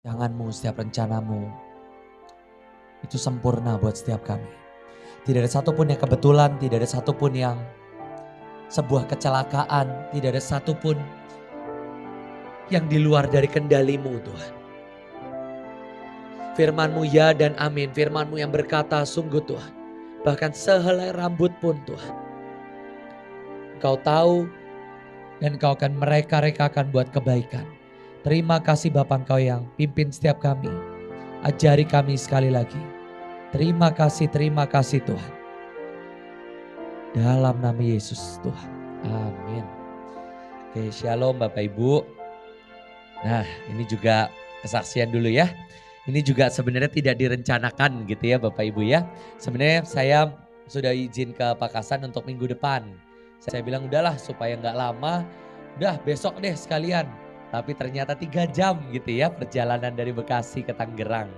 Janganmu, setiap rencanamu itu sempurna buat setiap kami. Tidak ada satupun yang kebetulan, tidak ada satupun yang sebuah kecelakaan, tidak ada satupun yang di luar dari kendali-Mu Tuhan. Firman-Mu ya dan amin, Firman-Mu yang berkata sungguh Tuhan. Bahkan sehelai rambut pun Tuhan. Engkau tahu dan Engkau akan mereka-rekakan buat kebaikan. Terima kasih Bapa Engkau yang pimpin setiap kami. Ajari kami sekali lagi. Terima kasih Tuhan. Dalam nama Yesus Tuhan. Amin. Oke, shalom Bapak Ibu. Nah, ini juga kesaksian dulu ya. Ini juga sebenarnya tidak direncanakan gitu ya Bapak Ibu ya. Sebenarnya saya sudah izin ke Pakasan untuk minggu depan. Saya bilang udahlah supaya nggak lama, udah besok deh sekalian. Tapi ternyata 3 jam gitu ya perjalanan dari Bekasi ke Tangerang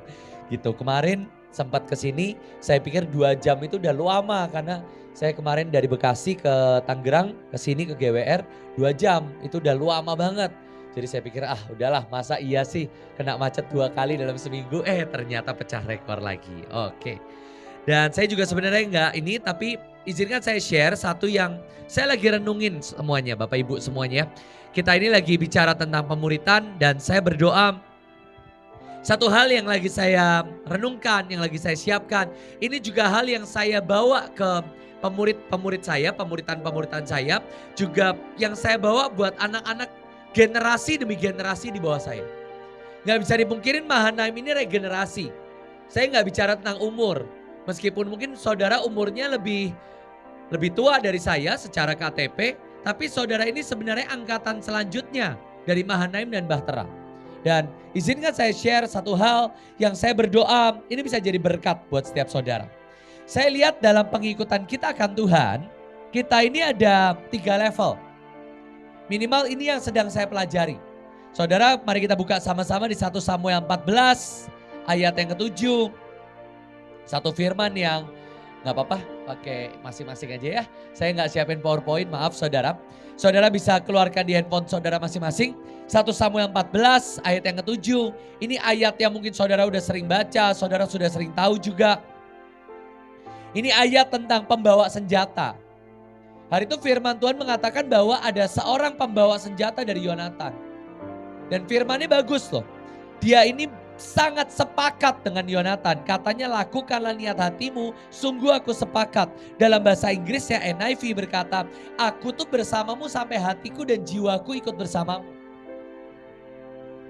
gitu. Kemarin sempat ke sini, saya pikir 2 jam itu udah lama karena saya kemarin dari Bekasi ke Tangerang ke sini ke GWR 2 jam itu udah lama banget. Jadi saya pikir udahlah masa iya sih kena macet 2 kali dalam seminggu, ternyata pecah rekor lagi. Oke. Dan saya juga sebenarnya enggak ini, tapi izinkan saya share satu yang saya lagi renungin semuanya Bapak Ibu semuanya. Kita ini lagi bicara tentang pemuritan dan saya berdoa satu hal yang lagi saya renungkan, yang lagi saya siapkan. Ini juga hal yang saya bawa ke pemurid-pemurid saya, pemuritan-pemuritan saya. Juga yang saya bawa buat anak-anak generasi demi generasi di bawah saya. Gak bisa dipungkirin Mahanaim ini regenerasi. Saya gak bicara tentang umur. Meskipun mungkin saudara umurnya lebih tua dari saya secara KTP. Tapi saudara ini sebenarnya angkatan selanjutnya dari Mahanaim dan Bahtera. Dan izinkan saya share satu hal yang saya berdoa ini bisa jadi berkat buat setiap saudara. Saya lihat dalam pengikutan kita akan Tuhan, kita ini ada 3 level. Minimal ini yang sedang saya pelajari. Saudara mari kita buka sama-sama di 1 Samuel 14 ayat yang ke-7. Satu firman yang gak apa-apa pakai masing-masing aja ya. Saya gak siapin PowerPoint, maaf saudara. Saudara bisa keluarkan di handphone saudara masing-masing. 1 Samuel 14 ayat yang ke-7. Ini ayat yang mungkin saudara udah sering baca, saudara sudah sering tahu juga. Ini ayat tentang pembawa senjata. Hari itu firman Tuhan mengatakan bahwa ada seorang pembawa senjata dari Yonatan. Dan firmannya bagus loh. Dia ini sangat sepakat dengan Yonatan. Katanya lakukanlah niat hatimu, sungguh aku sepakat. Dalam bahasa Inggrisnya NIV berkata, aku tuh bersamamu sampai hatiku dan jiwaku ikut bersamamu.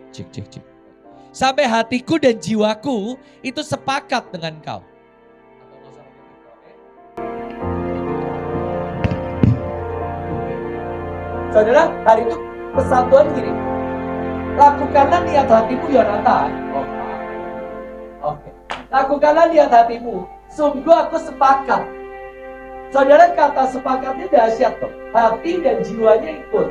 Cik. Sampai hatiku dan jiwaku itu sepakat dengan kau. Saudara, hari itu pesan Tuhan gini. Lakukanlah niat hatimu Yonatan. Oke. Lakukanlah niat hatimu. Sungguh aku sepakat. Saudara kata sepakatnya dahsyat tuh. Hati dan jiwanya ikut.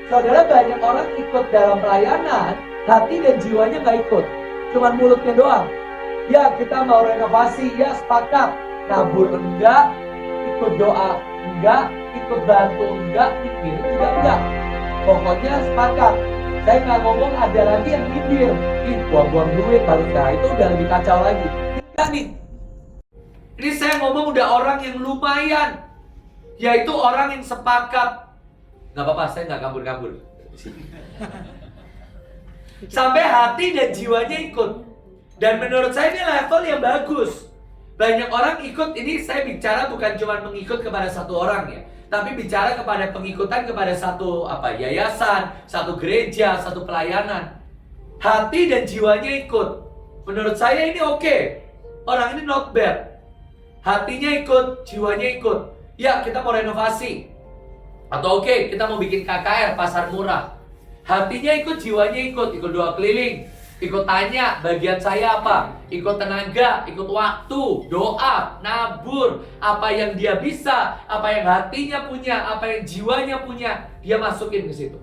Saudara banyak orang ikut dalam pelayanan. Hati dan jiwanya gak ikut. Cuman mulutnya doang. Ya kita mau renovasi. Ya sepakat. Nabur enggak. Ikut doa enggak. Ikut bantu enggak. Dikirim juga enggak. Pokoknya sepakat. Saya nggak ngomong ada lagi yang bibir, buang-buang duit, nah itu udah lebih kacau lagi. Tidak nih, ini saya ngomong udah orang yang lumayan, yaitu orang yang sepakat. Nggak apa-apa, saya nggak kabur-kabur. Sampai hati dan jiwanya ikut. Dan menurut saya ini level yang bagus. Banyak orang ikut, ini saya bicara bukan cuma mengikut kepada satu orang ya. Tapi bicara kepada pengikutan kepada satu yayasan, satu gereja, satu pelayanan. Hati dan jiwanya ikut. Menurut saya ini oke. Orang ini not bad. Hatinya ikut, jiwanya ikut. Ya kita mau renovasi. Atau oke, kita mau bikin KKR, pasar murah. Hatinya ikut, jiwanya ikut doa keliling. Ikut tanya bagian saya apa, ikut tenaga, ikut waktu, doa, nabur. Apa yang dia bisa, apa yang hatinya punya, apa yang jiwanya punya, dia masukin ke situ.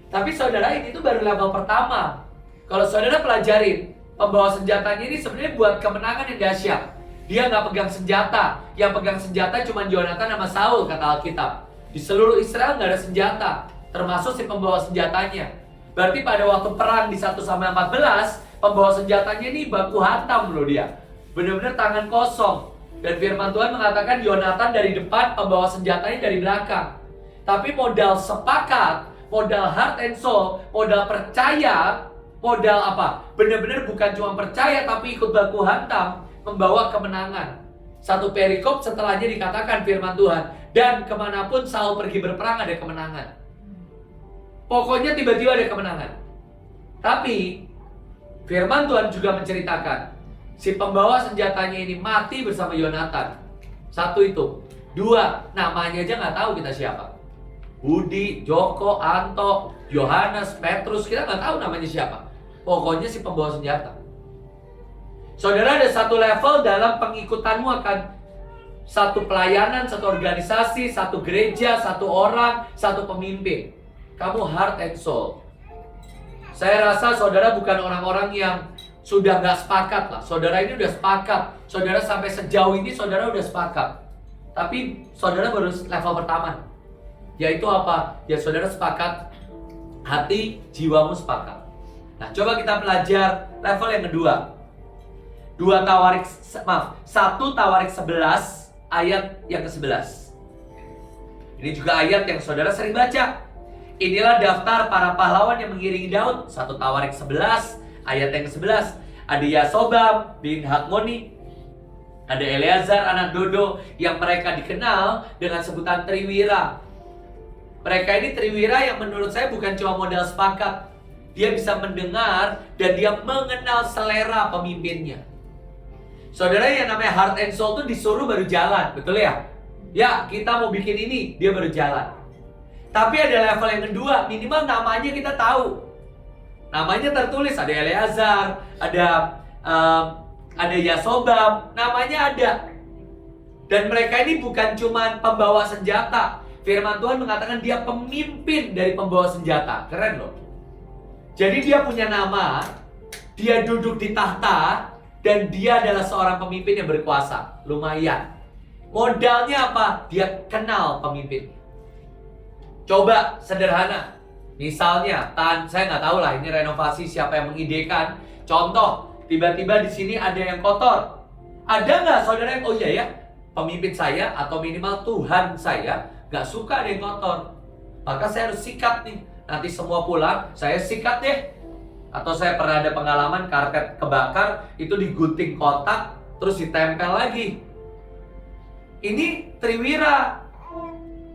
Tapi saudara ini tuh baru level pertama. Kalau saudara pelajarin, pembawa senjatanya ini sebenarnya buat kemenangan yang dahsyat. Dia gak pegang senjata, yang pegang senjata cuma Yonatan sama Saul kata Alkitab. Di seluruh Israel gak ada senjata, termasuk si pembawa senjatanya. Berarti pada waktu perang di 1-14, pembawa senjatanya ini baku hantam loh dia. Benar-benar tangan kosong. Dan firman Tuhan mengatakan Yonatan dari depan, pembawa senjatanya dari belakang. Tapi modal sepakat, modal heart and soul, modal percaya, modal apa? Benar-benar bukan cuma percaya tapi ikut baku hantam, membawa kemenangan. Satu perikop setelahnya dikatakan firman Tuhan, dan kemanapun Saul pergi berperang ada kemenangan. Pokoknya tiba-tiba ada kemenangan. Tapi firman Tuhan juga menceritakan si pembawa senjatanya ini mati bersama Yonatan. Satu itu. Dua, namanya aja nggak tahu kita siapa. Budi, Joko, Anto, Yohanes, Petrus, kita nggak tahu namanya siapa. Pokoknya si pembawa senjata. Saudara, ada satu level dalam pengikutanmu akan satu pelayanan, satu organisasi, satu gereja, satu orang, satu pemimpin. Kamu heart and soul. Saya rasa saudara bukan orang-orang yang sudah nggak sepakat lah. Saudara ini udah sepakat. Saudara sampai sejauh ini saudara udah sepakat. Tapi saudara baru level pertama. Yaitu apa? Ya saudara sepakat, hati, jiwamu sepakat. Nah, coba kita belajar level yang kedua. 1 Tawarik 11 ayat yang ke-11. Ini juga ayat yang saudara sering baca. Inilah daftar para pahlawan yang mengiringi Daud. 1 Tawarik 11 ayat yang ke-11. Ada Yasobam bin Hakmoni, ada Eleazar anak Dodo, yang mereka dikenal dengan sebutan Triwira. Mereka ini Triwira yang menurut saya bukan cuma modal sepakat. Dia bisa mendengar dan dia mengenal selera pemimpinnya. Saudara, yang namanya heart and soul itu disuruh baru jalan, betul ya? Ya, kita mau bikin ini, dia baru jalan. Tapi ada level yang kedua, minimal namanya kita tahu. Namanya tertulis, ada Eleazar, ada Yasobam, namanya ada. Dan mereka ini bukan cuma pembawa senjata. Firman Tuhan mengatakan dia pemimpin dari pembawa senjata. Keren loh. Jadi dia punya nama, dia duduk di tahta, dan dia adalah seorang pemimpin yang berkuasa. Lumayan. Modalnya apa? Dia kenal pemimpin. Coba sederhana. Misalnya, saya nggak tahu lah ini renovasi siapa yang mengidekan. Contoh, tiba-tiba di sini ada yang kotor. Ada nggak saudara yang, oh iya ya, pemimpin saya atau minimal Tuhan saya nggak suka ada yang kotor. Maka saya harus sikat nih. Nanti semua pulang, saya sikat deh. Atau saya pernah ada pengalaman karpet kebakar, itu digunting kotak, terus ditempel lagi. Ini Triwira.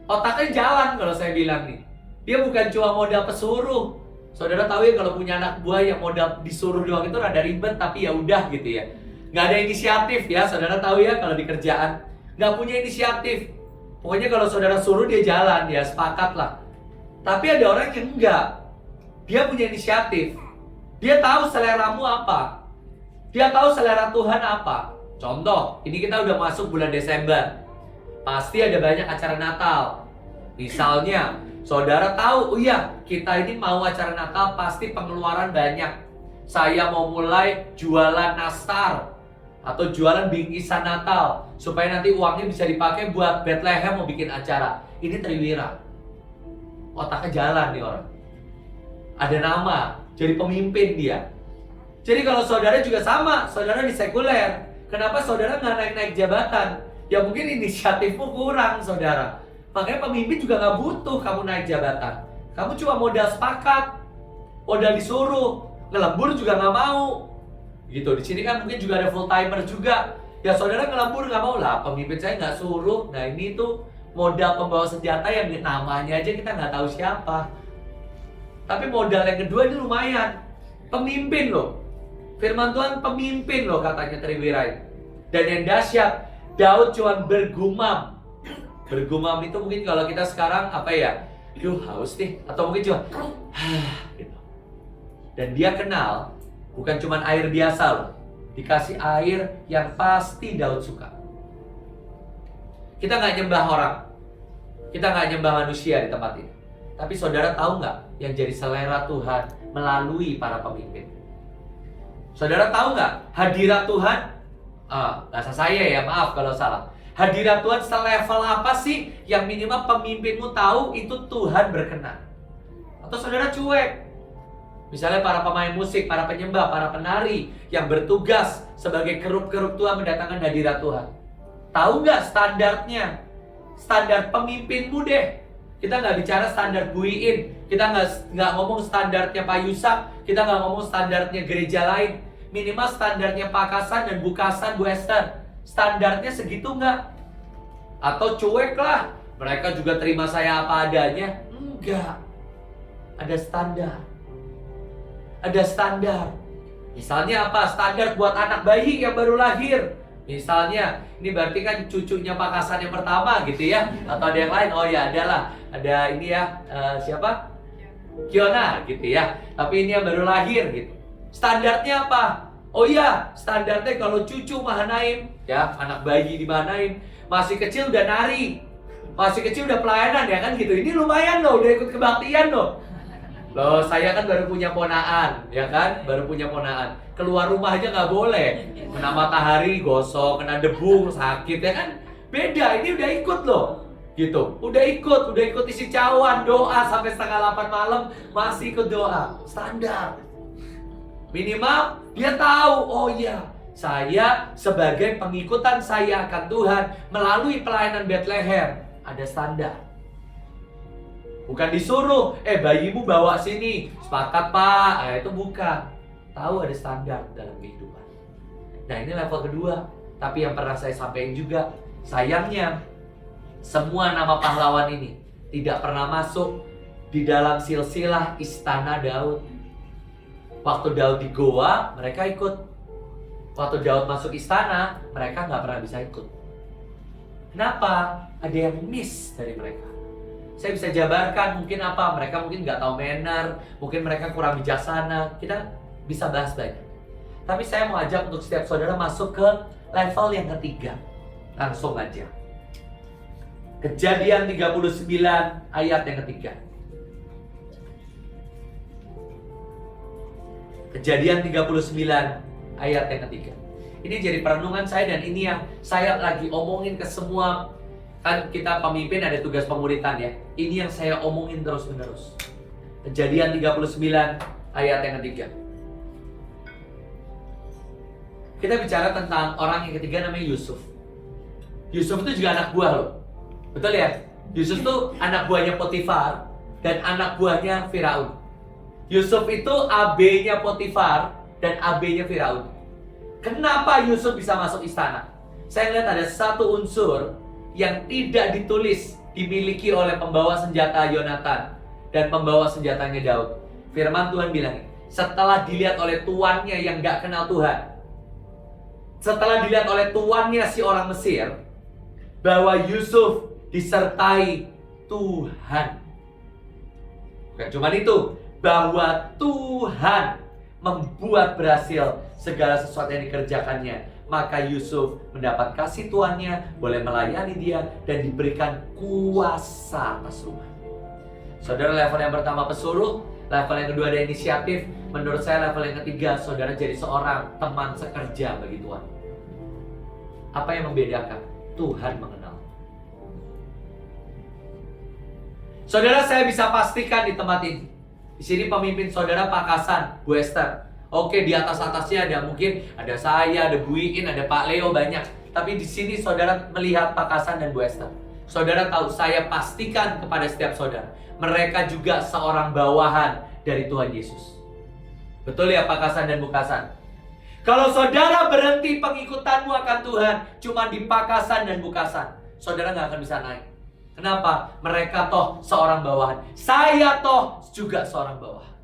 Otaknya jalan kalau saya bilang nih. Dia bukan cuma modal pesuruh. Saudara tahu ya kalau punya anak buah yang modal disuruh doang itu rada ribet, tapi ya udah gitu ya. Nggak ada inisiatif ya, saudara tahu ya kalau di kerjaan. Nggak punya inisiatif. Pokoknya kalau saudara suruh dia jalan, ya sepakat lah. Tapi ada orang yang enggak. Dia punya inisiatif. Dia tahu seleramu apa. Dia tahu selera Tuhan apa. Contoh, ini kita udah masuk bulan Desember. Pasti ada banyak acara Natal. Misalnya, saudara tahu, oh iya, kita ini mau acara Natal pasti pengeluaran banyak. Saya mau mulai jualan nastar atau jualan bingkisan Natal supaya nanti uangnya bisa dipakai buat Bethlehem mau bikin acara. Ini Triwira. Otaknya jalan nih orang. Ada nama, jadi pemimpin dia. Jadi kalau saudara juga sama, saudara di sekuler. Kenapa saudara nggak naik-naik jabatan? Ya mungkin inisiatifmu kurang, saudara. Makanya pemimpin juga nggak butuh kamu naik jabatan. Kamu cuma modal sepakat, modal disuruh, ngelembur juga nggak mau. Gitu. Di sini kan mungkin juga ada full timer juga. Ya saudara ngelembur nggak mau lah, pemimpin saya nggak suruh. Nah ini tuh modal pembawa senjata yang namanya aja kita nggak tahu siapa. Tapi modal yang kedua ini lumayan. Pemimpin loh. Firman Tuhan pemimpin loh katanya Triwira. Dan yang dahsyat, Daud cuma bergumam. Bergumam itu mungkin kalau kita sekarang apa ya? Duh haus nih. Atau mungkin cuma gitu. Dan dia kenal bukan cuma air biasa loh. Dikasih air yang pasti Daud suka. Kita nggak nyembah orang. Kita nggak nyembah manusia di tempat ini. Tapi saudara tahu nggak yang jadi selera Tuhan melalui para pemimpin? Saudara tahu nggak hadirat Tuhan? Bahasa saya ya, maaf kalau salah. Hadirat Tuhan selevel apa sih yang minimal pemimpinmu tahu itu Tuhan berkenan? Atau saudara cuek? Misalnya para pemain musik, para penyembah, para penari yang bertugas sebagai kerup-kerup Tuhan mendatangkan hadirat Tuhan. Tahu nggak standarnya? Standar pemimpinmu deh. Kita nggak bicara standar Bu Iin, kita nggak ngomong standarnya Pak Yusak, kita nggak ngomong standarnya gereja lain. Minimal standarnya Pak Kasan dan Bu Kasan, Bu Esther. Standarnya segitu nggak? Atau cuek lah, mereka juga terima saya apa adanya? Enggak. Ada standar. Ada standar. Misalnya apa? Standar buat anak bayi yang baru lahir. Misalnya, ini berarti kan cucunya Pak Kasan yang pertama gitu ya. Atau ada yang lain? Oh ya, adalah. Ada ini ya, siapa? Kiona gitu ya. Tapi ini yang baru lahir gitu. Standarnya apa? Oh iya, standarnya kalau cucu Mahanaim, ya, anak bayi di Mahanaim, masih kecil udah nari. Masih kecil udah pelayanan ya kan gitu. Ini lumayan loh, udah ikut kebaktian loh. Loh, saya kan baru punya ponaan, ya kan? Baru punya ponaan. Keluar rumah aja nggak boleh. Kena matahari, gosok, kena debu, sakit, ya kan? Beda, ini udah ikut loh. Gitu, udah ikut isi cawan, doa sampai setengah 8 malam, masih ikut doa. Standar. Minimal, dia tahu, oh iya, saya sebagai pengikutan saya akan Tuhan, melalui pelayanan Bethlehem, ada standar. Bukan disuruh, bayimu bawa sini, sepakat Pak, itu bukan. Tahu ada standar dalam kehidupan. Nah ini level kedua, tapi yang pernah saya sampaikan juga, sayangnya semua nama pahlawan ini tidak pernah masuk di dalam silsilah istana Daud. Waktu Daud di goa, mereka ikut. Waktu Daud masuk istana, mereka nggak pernah bisa ikut. Kenapa? Ada yang miss dari mereka. Saya bisa jabarkan mungkin apa, mereka mungkin nggak tahu manner, mungkin mereka kurang bijaksana, kita bisa bahas banyak. Tapi saya mau ajak untuk setiap saudara masuk ke level yang ketiga. Langsung aja. Kejadian 39 ayat yang ketiga. Kejadian 39 ayat yang ketiga. Ini jadi perenungan saya dan ini yang saya lagi omongin ke semua. Kan kita pemimpin ada tugas pemuritan ya. Ini yang saya omongin terus-menerus. Kejadian 39 ayat yang ketiga. Kita bicara tentang orang yang ketiga namanya Yusuf. Yusuf itu juga anak buah loh. Betul ya? Yusuf itu anak buahnya Potifar dan anak buahnya Firaun. Yusuf itu AB-nya Potifar dan AB-nya Firaun. Kenapa Yusuf bisa masuk istana? Saya lihat ada satu unsur yang tidak ditulis dimiliki oleh pembawa senjata Yonatan dan pembawa senjatanya Daud. Firman Tuhan bilang, setelah dilihat oleh tuannya yang gak kenal Tuhan, setelah dilihat oleh tuannya si orang Mesir, bahwa Yusuf disertai Tuhan. Bukan cuma itu, bahwa Tuhan membuat berhasil segala sesuatu yang dikerjakannya. Maka Yusuf mendapat kasih tuannya, boleh melayani dia, dan diberikan kuasa atas rumah. Saudara, level yang pertama pesuruh, level yang kedua ada inisiatif. Menurut saya level yang ketiga, saudara jadi seorang teman sekerja bagi Tuhan. Apa yang membedakan? Tuhan mengenal. Saudara, saya bisa pastikan di tempat ini, di sini pemimpin saudara Pak Kasan, Bu Esther. Oke, di atas-atasnya ada mungkin ada saya, ada Bu Iin, ada Pak Leo, banyak. Tapi di sini saudara melihat Pak Kasan dan Bu Esther. Saudara tahu, saya pastikan kepada setiap saudara, mereka juga seorang bawahan dari Tuhan Yesus. Betul ya Pak Kasan dan Bu Kasan? Kalau saudara berhenti pengikutanmu akan Tuhan cuma di Pak Kasan dan Bu Kasan, saudara nggak akan bisa naik. Kenapa? Mereka toh seorang bawahan. Saya toh juga seorang bawahan.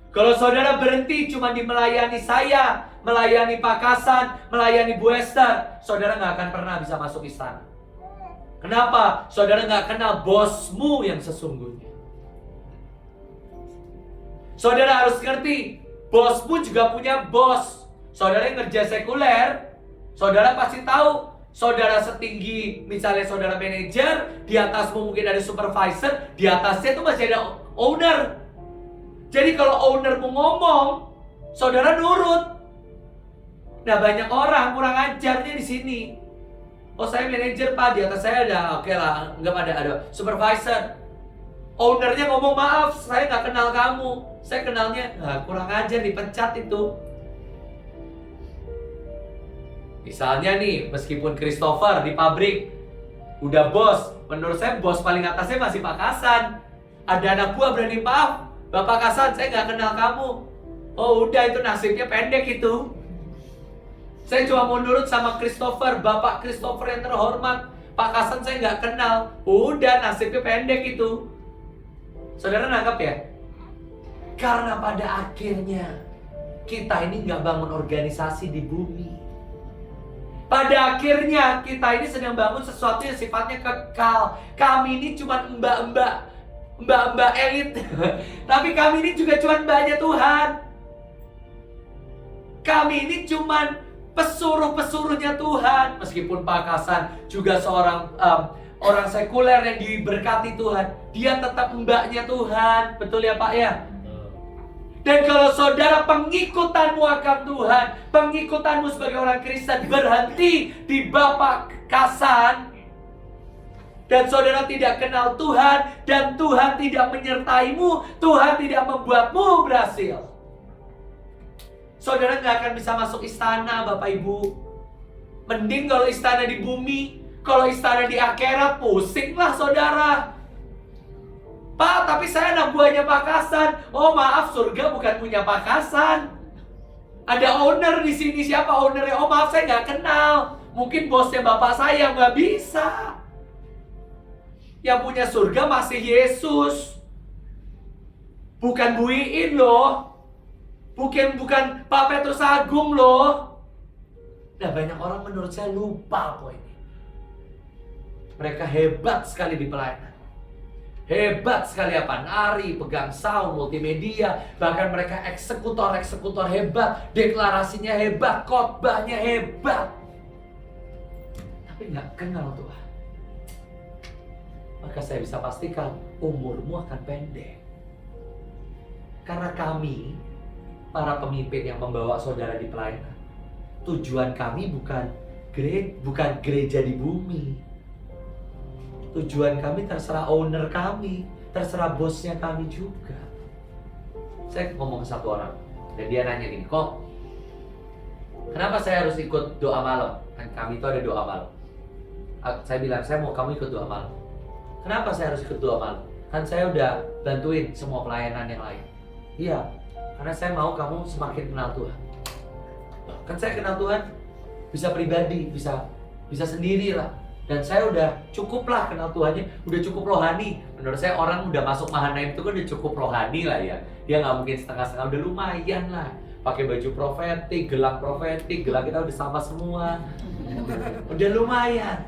Kalau saudara berhenti cuma di melayani saya, melayani Pak Kasan, melayani Bu Esther, saudara nggak akan pernah bisa masuk istana. Kenapa? Saudara nggak kenal bosmu yang sesungguhnya. Saudara harus ngerti, bosmu juga punya bos. Saudara yang kerja sekuler, saudara pasti tahu, saudara setinggi, misalnya saudara manajer, di atasmu mungkin ada supervisor, di atasnya itu masih ada owner. Jadi kalau ownermu ngomong, saudara nurut. Nah, banyak orang kurang ajarnya di sini. Oh, saya manajer Pak, di atas saya ada, oke lah, anggap ada supervisor. Ownernya ngomong, maaf saya nggak kenal kamu, saya kenalnya, kurang ajar, dipecat itu. Misalnya nih, meskipun Christopher di pabrik udah bos, menurut saya bos paling atasnya masih Pak Kasan. Ada anak buah berani, maaf Bapak Kasan, saya nggak kenal kamu. Oh udah, itu nasibnya pendek itu. Saya cuma mau nurut sama Christopher, Bapak Christopher yang terhormat. Pak Kasan saya nggak kenal. Udah, nasibnya pendek itu. Saudara nangkap ya? Karena pada akhirnya kita ini nggak bangun organisasi di bumi. Pada akhirnya kita ini sedang bangun sesuatu yang sifatnya kekal. Kami ini cuma mbak-mbak elit. Tapi kami ini juga cuma mbaknya Tuhan. Kami ini cuma pesuruh-pesuruhnya Tuhan. Meskipun Pak Kasan juga seorang orang sekuler yang diberkati Tuhan, dia tetap mbaknya Tuhan. Betul ya Pak ya? Dan kalau saudara pengikutanmu akan Tuhan, pengikutanmu sebagai orang Kristen berhenti di Bapak Kasan, dan saudara tidak kenal Tuhan, dan Tuhan tidak menyertaimu, Tuhan tidak membuatmu berhasil, saudara nggak akan bisa masuk istana Bapak Ibu. Mending kalau istana di bumi. Kalau istana di akhirat, pusinglah saudara. Pak, tapi saya anak buahnya Pak Kasan. Oh maaf, surga bukan punya Pak Kasan. Ada owner di sini. Siapa ownernya? Oh maaf, saya nggak kenal. Mungkin bosnya bapak saya, nggak bisa. Yang punya surga masih Yesus, bukan Bu Iin loh. Bukan Pak Petrus Agung loh. Nah, banyak orang menurut saya lupa poin ini. Mereka hebat sekali di pelayanan. Hebat sekali apa? Nari, pegang sound, multimedia. Bahkan mereka eksekutor hebat. Deklarasinya hebat, khotbahnya hebat. Tapi nggak kenal Tuhan. Maka saya bisa pastikan umurmu akan pendek. Karena kami, para pemimpin yang membawa saudara di pelayanan, tujuan kami bukan gereja di bumi. Tujuan kami terserah owner kami, terserah bosnya kami juga. Saya ngomong ke satu orang, dan dia nanya gini, kok kenapa saya harus ikut doa malam? Kan kami itu ada doa malam. Saya bilang, saya mau kamu ikut doa malam. Kenapa saya harus ikut doa malam? Kan saya udah bantuin semua pelayanan yang lain. Iya, karena saya mau kamu semakin kenal Tuhan. Kan saya kenal Tuhan bisa pribadi, bisa sendiri lah. Dan saya udah cukup lah kenal Tuhannya, udah cukup rohani. Menurut saya orang udah masuk Mahanaim itu kan udah cukup rohani lah ya. Dia nggak mungkin setengah-setengah, udah lumayan lah. Pakai baju profetik, gelang kita udah sama semua. Udah lumayan.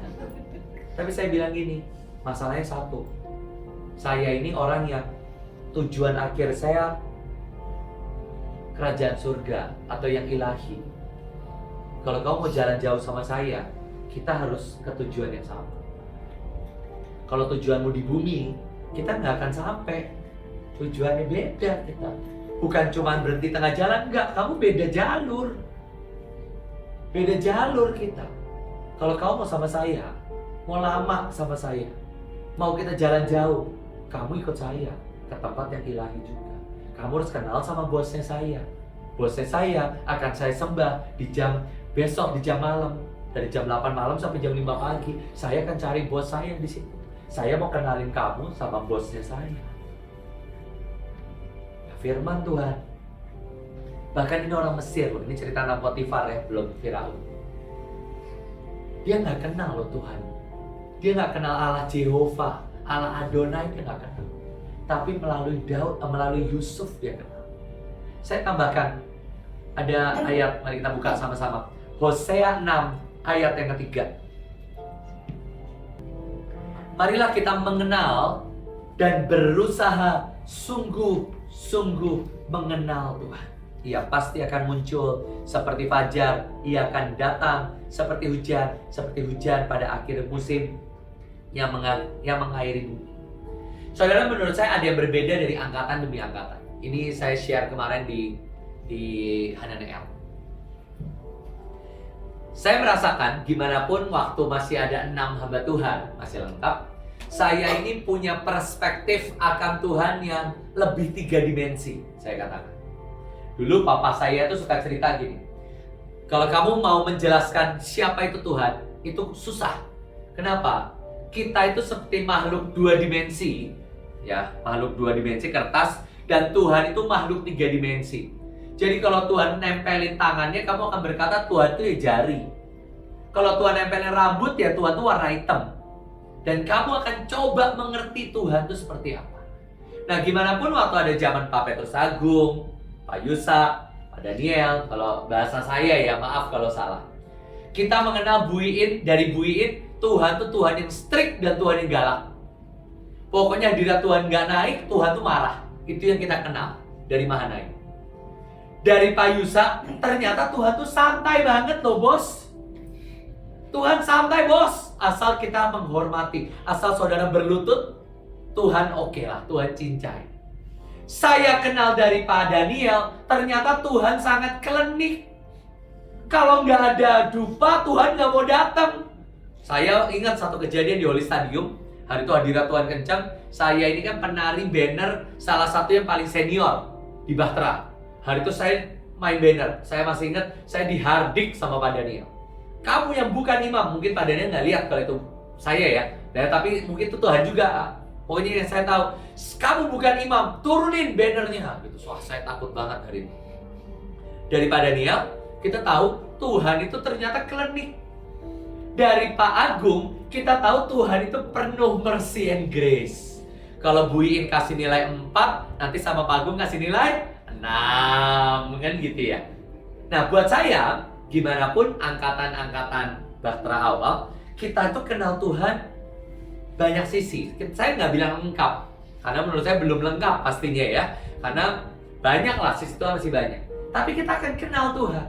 Tapi saya bilang gini, masalahnya satu. Saya ini orang yang tujuan akhir saya kerajaan surga atau yang ilahi. Kalau kamu mau jalan jauh sama saya, kita harus ke tujuan yang sama. Kalau tujuanmu di bumi, kita nggak akan sampai. Tujuannya beda kita. Bukan cuma berhenti tengah jalan, enggak. Kamu beda jalur. Beda jalur kita. Kalau kamu mau sama saya, mau lama sama saya, mau kita jalan jauh, kamu ikut saya ke tempat yang ilahi juga. Kamu harus kenal sama bosnya saya. Bosnya saya akan saya sembah di jam besok, di jam malam. Dari jam 8 malam sampai jam 5 pagi, saya akan cari bos saya di situ. Saya mau kenalin kamu sama bosnya saya. Ya, firman Tuhan. Bahkan ini orang Mesir loh, ini cerita tentang Potifar ya, belum Firaun. Dia nggak kenal loh Tuhan. Dia nggak kenal Allah Jehovah, Allah Adonai dia nggak kenal. Tapi melalui Daud, melalui Yusuf dia kenal. Saya tambahkan, ada ayat, mari kita buka sama-sama. Hosea 6 ayat yang ketiga. Marilah kita mengenal dan berusaha sungguh-sungguh mengenal Tuhan. Ia pasti akan muncul seperti fajar, ia akan datang seperti hujan pada akhir musim yang mengairi bumi. Saudara, menurut saya ada yang berbeda dari angkatan demi angkatan. Ini saya share kemarin di Hananel. Saya merasakan gimana pun waktu masih ada 6 hamba Tuhan, masih lengkap. saya ini punya perspektif akan Tuhan yang lebih 3 dimensi, saya katakan. Dulu papa saya tuh suka cerita gini, kalau kamu mau menjelaskan siapa itu Tuhan, itu susah. Kenapa? Kita itu seperti makhluk 2 dimensi, ya, makhluk 2 dimensi kertas, dan Tuhan itu makhluk 3 dimensi. Jadi kalau Tuhan nempelin tangannya, kamu akan berkata Tuhan itu ya jari. Kalau Tuhan nempelin rambut, ya Tuhan itu warna hitam. Dan kamu akan coba mengerti Tuhan itu seperti apa. Nah, gimana pun waktu ada zaman Pak Petrus Agung, Pak Yusa, Pak Daniel, kalau bahasa saya ya maaf kalau salah. Kita mengenal Bu Iin, dari Bu Iin, Tuhan itu Tuhan yang strict dan Tuhan yang galak. Pokoknya hadirat Tuhan nggak naik, Tuhan tuh marah. Itu yang kita kenal dari Mahanaim. Dari Pak Yusa, ternyata Tuhan tuh santai banget loh bos. Tuhan santai bos, asal kita menghormati, asal saudara berlutut, Tuhan oke lah, Tuhan cincai. Saya kenal dari Pak Daniel, ternyata Tuhan sangat klinik. Kalau nggak ada dupa, Tuhan nggak mau datang. Saya ingat satu kejadian di Holy Stadium, hari itu hadirat Tuhan kencang. Saya ini kan penari banner, salah satu yang paling senior di Bahtera. Hari itu saya main banner, saya masih ingat, saya dihardik sama Pak Daniel. Kamu yang bukan imam, mungkin Pak Daniel nggak lihat kalau itu saya ya. Nah, tapi mungkin itu Tuhan juga. Pokoknya yang saya tahu, kamu bukan imam, turunin bannernya. Gitu. Wah, saya takut banget hari ini. Dari Pak Daniel, kita tahu Tuhan itu ternyata klinik. Dari Pak Agung, kita tahu Tuhan itu penuh mercy and grace. Kalau Bu Iin kasih nilai 4, nanti sama Pak Agung kasih nilai 6, kan gitu ya. Nah, buat saya, gimana pun angkatan-angkatan Bahtera awal, kita itu kenal Tuhan banyak sisi. Saya nggak bilang lengkap, karena menurut saya belum lengkap pastinya ya. Karena banyak lah, sisi Tuhan masih banyak. Tapi kita akan kenal Tuhan.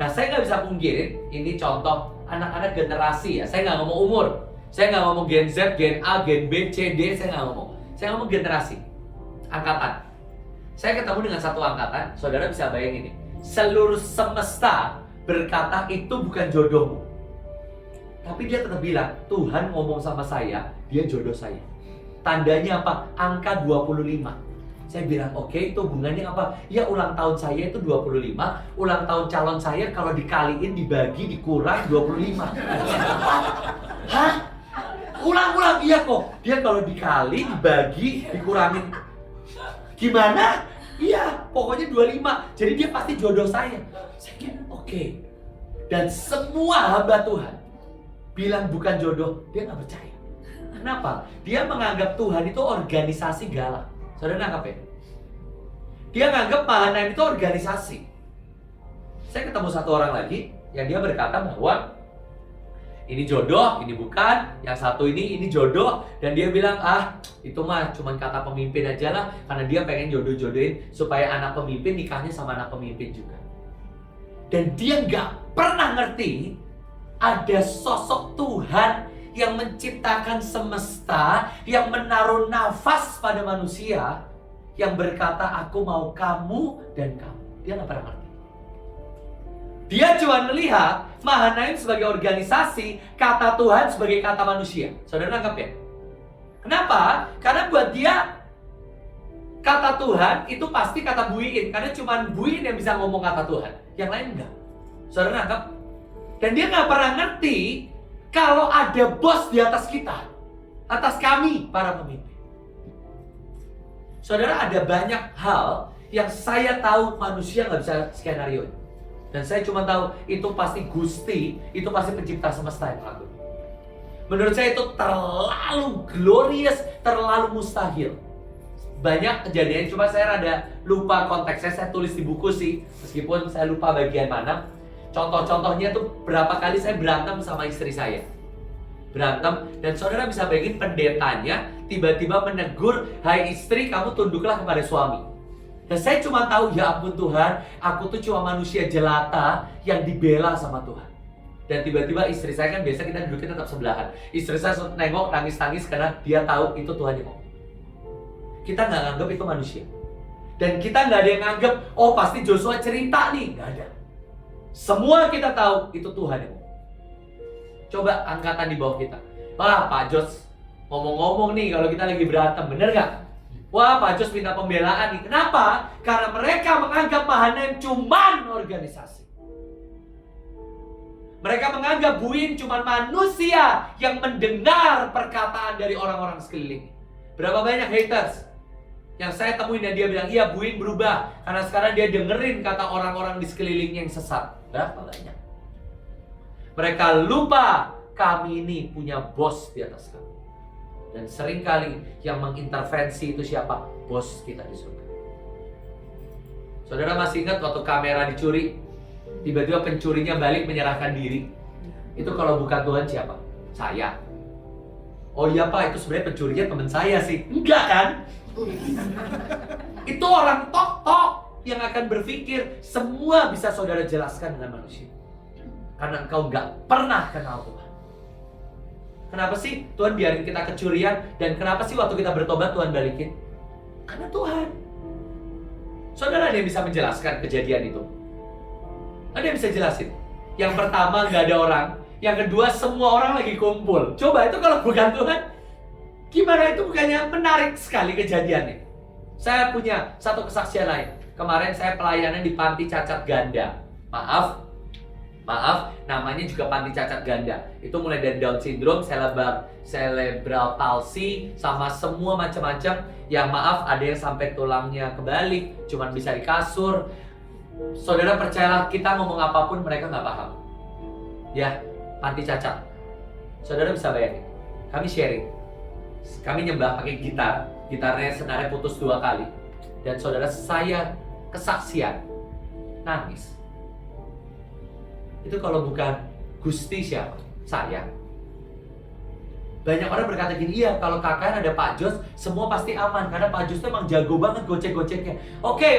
Nah, saya nggak bisa pungkirin, ini contoh anak-anak generasi ya. Saya nggak ngomong umur. Saya nggak ngomong Gen Z, Gen A, Gen B, C, D, saya nggak ngomong. Saya ngomong generasi, angkatan. Saya ketemu dengan satu angkatan, saudara bisa bayangin ini. Seluruh semesta berkata itu bukan jodohmu. Tapi dia tetap bilang, Tuhan ngomong sama saya, dia jodoh saya. Tandanya apa? Angka 25. Saya bilang, oke, itu hubungannya apa? Ya ulang tahun saya itu 25, ulang tahun calon saya kalau dikaliin, dibagi, dikurang 25. Hah? Ulang-ulang, iya kok. Dia kalau dikali, dibagi, dikurangin. Gimana? Iya, pokoknya 25. Jadi dia pasti jodoh saya. Saya kira, oke. Dan semua hamba Tuhan bilang bukan jodoh, dia nggak percaya. Kenapa? Dia menganggap Tuhan itu organisasi galak. Saudara nangkap ya? Dia menganggap Mahanaim itu organisasi. Saya ketemu satu orang lagi yang dia berkata bahwa ini jodoh, ini bukan, yang satu ini jodoh, dan dia bilang itu mah cuman kata pemimpin aja lah, karena dia pengen jodoh-jodohin supaya anak pemimpin nikahnya sama anak pemimpin juga. Dan dia nggak pernah ngerti ada sosok Tuhan yang menciptakan semesta, yang menaruh nafas pada manusia, yang berkata aku mau kamu dan kamu. Dia nggak pernah ngerti. Dia cuma melihat Mahanaim sebagai organisasi, kata Tuhan sebagai kata manusia. Saudara nangkap ya? Kenapa? Karena buat dia kata Tuhan itu pasti kata Bu Iin, karena cuma Bu Iin yang bisa ngomong kata Tuhan, yang lain enggak. Saudara nangkap? Dan dia nggak pernah ngerti kalau ada bos di atas kita, atas kami para pemimpin. Saudara, ada banyak hal yang saya tahu manusia nggak bisa skenario. Dan saya cuma tahu itu pasti Gusti, itu pasti pencipta semesta yang melakukan. Menurut saya itu terlalu glorious, terlalu mustahil. Banyak kejadian, cuma saya rada lupa konteksnya, saya tulis di buku sih, meskipun saya lupa bagian mana. Contoh-contohnya tuh berapa kali saya berantem sama istri saya. Berantem, dan saudara bisa bayangin pendetanya tiba-tiba menegur, hai istri, kamu tunduklah kepada suami. Dan saya cuma tahu, ya ampun Tuhan, aku tuh cuma manusia jelata yang dibela sama Tuhan. Dan tiba-tiba istri saya, kan biasa kita duduknya tetap sebelahan. Istri saya nengok, nangis-nangis karena dia tahu itu Tuhan yang ngomong. Kita nggak nganggap itu manusia. Dan kita nggak ada yang nganggap, oh pasti Joshua cerita nih. Nggak ada. Semua kita tahu itu Tuhan yang ngomong. Coba angkatan di bawah kita. Wah Pak Jos, Ngomong-ngomong nih, kalau kita lagi berantem, bener nggak? Wah, Pak Jos minta pembelaan nih. Kenapa? Karena mereka menganggap Mahanaim cuman organisasi. Mereka menganggap Bu In cuman manusia yang mendengar perkataan dari orang-orang sekeliling. Berapa banyak haters yang saya temuin dan dia bilang, iya Bu In berubah karena sekarang dia dengerin kata orang-orang di sekelilingnya yang sesat. Berapa banyak? Mereka lupa kami ini punya bos di atas kami. Dan seringkali yang mengintervensi itu siapa? Bos kita di surga. Saudara masih ingat waktu kamera dicuri, tiba-tiba pencurinya balik menyerahkan diri? Itu kalau bukan Tuhan siapa? Saya. Oh iya Pak, itu sebenarnya pencurinya teman saya sih. Enggak kan? Itu orang tok-tok yang akan berpikir semua bisa saudara jelaskan dengan manusia. Karena engkau nggak pernah kenal Tuhan. Kenapa sih Tuhan biarin kita kecurian? Dan kenapa sih waktu kita bertobat Tuhan balikin? Karena Tuhan. Saudara ada yang bisa menjelaskan kejadian itu? Ada yang bisa jelasin? Yang pertama nggak ada orang. Yang kedua semua orang lagi kumpul. Coba itu kalau bukan Tuhan, gimana? Itu bukannya menarik sekali kejadiannya. Saya punya satu kesaksian lain. Kemarin saya pelayanan di panti cacat ganda. Maaf, namanya juga panti cacat ganda. Itu mulai dari Down syndrome, cerebral palsy, sama semua macam-macam. Yang maaf, ada yang sampai tulangnya kebalik, cuman bisa di kasur. Saudara percayalah, kita ngomong apapun mereka nggak paham. Ya, panti cacat. Saudara bisa bayangin, kami sharing, kami nyembah pakai gitar. Gitarnya senarnya putus 2 kali. Dan saudara, saya kesaksian, nangis. Itu kalau bukan Gusti siapa? Saya. Banyak orang berkata gini, iya kalau KKN ada Pak Jos, semua pasti aman. Karena Pak Jos itu emang jago banget gocek-goceknya. Oke,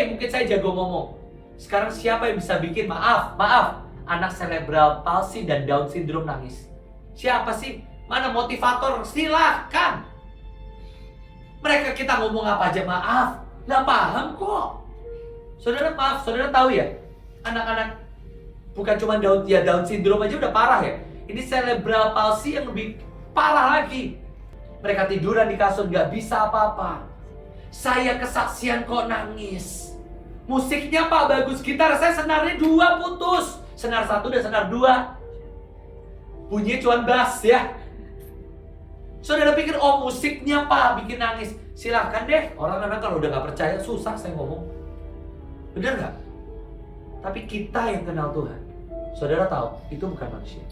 mungkin saya jago ngomong. Sekarang siapa yang bisa bikin, maaf, anak cerebral palsy dan Down syndrome nangis? Siapa sih? Mana motivator? Silakan. Mereka kita ngomong apa aja, maaf, nggak paham kok. Saudara maaf, saudara tahu ya, anak-anak bukan cuma Down syndrome aja udah parah ya. Ini cerebral palsy yang lebih parah lagi. Mereka tiduran di kasur nggak bisa apa-apa. Saya kesaksian kok nangis. Musiknya Pak bagus, gitar saya senarnya 2 putus. Senar 1 dan senar 2. Bunyinya cuma bass ya. Saudara pikir, oh musiknya Pak bikin nangis. Silahkan deh, orang-orang kalau udah gak percaya susah saya ngomong. Bener gak? Tapi kita yang kenal Tuhan, saudara tahu, itu bukan manusia.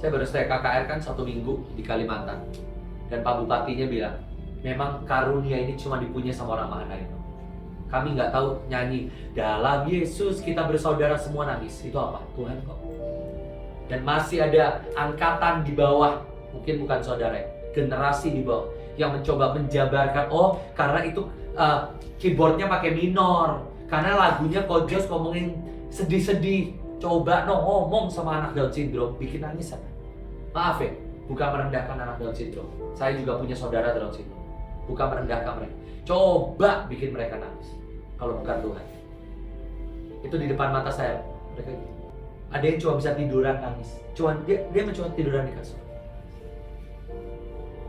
Saya baru selesai KKR kan 1 minggu di Kalimantan. Dan Pak Bupatinya bilang, memang karunia ini cuma dipunya sama orang Mahanaim. Kami nggak tahu nyanyi, dalam Yesus kita bersaudara semua nangis. Itu apa? Tuhan kok. Dan masih ada angkatan di bawah, mungkin bukan saudara, generasi di bawah, yang mencoba menjabarkan, oh karena itu keyboardnya pakai minor. Karena lagunya Coach Jos ngomongin sedih-sedih. Coba ngomong sama anak Down syndrome, bikin nangis apa? Maaf ya, bukan merendahkan anak Down syndrome. Saya juga punya saudara Down syndrome. Bukan merendahkan mereka. Coba bikin mereka nangis. Kalau bukan Tuhan. Itu di depan mata saya. Mereka gitu. Ada yang cuma bisa tiduran nangis. Dia cuma tiduran di kasur.